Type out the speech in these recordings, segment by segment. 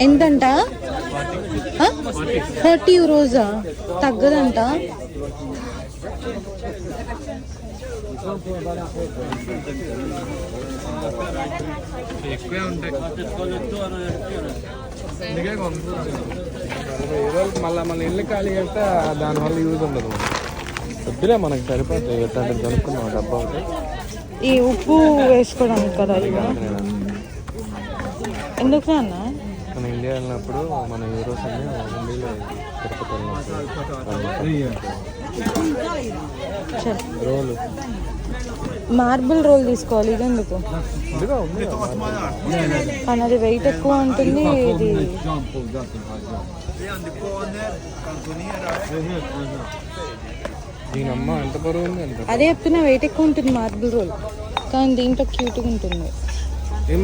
ఎంతంట? 30 euros తగ్గదంట. ఎక్కువే ఉంటాయి. మళ్ళీ ఇల్లు ఖాళీ అయితే దానివల్ల యూజ్ ఉండదు. వద్దులే మనకి సరిపోతాయి. ఎట్లాంటి కనుక్కున్నాం డబ్బా ఒకటి. ఈ ఉప్పు వేసుకోవడానికి కదా. ఎందుకు అన్న? మన ఇండియా వెళ్ళినప్పుడు మన యూరోస్ అన్ని హుండీలో తిరుపతి వెళ్ళినప్పుడు రోలు మార్బుల్ రోల్ తీసుకోవాలి. ఇది ఎందుకు? కానీ అది వెయిట్ ఎక్కువ ఉంటుంది. ఇది దీని అమ్మ ఎంత బరువు ఉంది అంటే అదే చెప్తున్నా, వెయిట్ ఎక్కువ ఉంటుంది మార్బుల్ రోల్. కానీ దీంట్లో క్యూట్గా ఉంటుంది.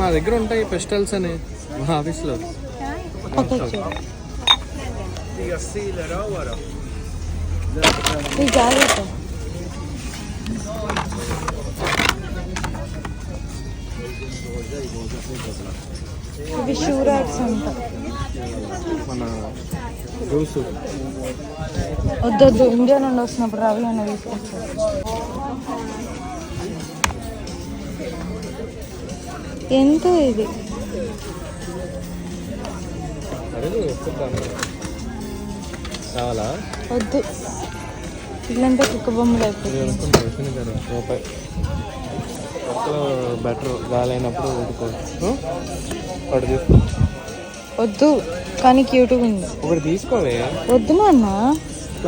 మా దగ్గర ఉంటాయి పెస్టల్స్ అని మా ఆఫీస్లో. ఇది జాగ్రత్త. ఇవి షూ ర్యాక్స్ అంట. మన జ్యూస్ వద్దొద్దు, ఇండియా నుండి వస్తున్నప్పుడు రవి అన్న తీసుకొచ్చారు. ఎంత ఇది? కావాలా? వద్దు, ఇల్లంతా కుక్క బొమ్మలు అయిపోతుంది. రూపాయి బెటర్ గాలైనప్పుడు ఊడుకోవచ్చు. ఒకటి తీసుకో. వద్దు, కానీ క్యూట్గా ఉంది. ఒకటి తీసుకోవే. వద్దు మా అన్న.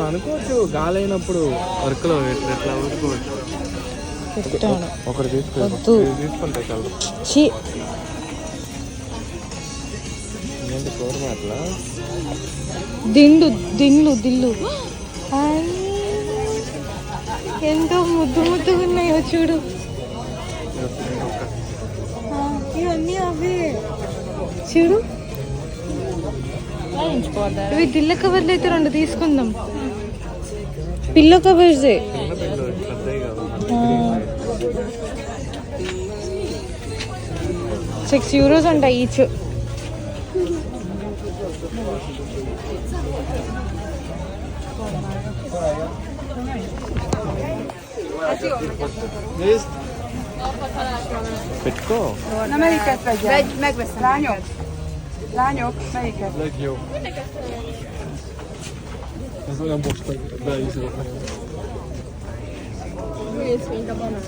అనుకోవచ్చు గాలైనప్పుడు వర్క్లో ఎట్లా ఊడుకోవచ్చు. ఒకటి తీసుకో. వద్దు, తీసుకుంటే చాలు. ఏంటి కోరు మాటలా? దిల్లు ఎంతో ముద్దుగా ఉన్నాయో చూడు. ఇవన్నీ అవే చూడు. ఇవి దిల్ల కవర్లు అయితే 2 తీసుకుందాం. పిల్లో కవర్సే. 6 euros అంట ఈచ్. పెట్టుకో. Lányok, melyiket? Legjobb. Ez olyan most, hogy beízolok. Mész, mint a banán.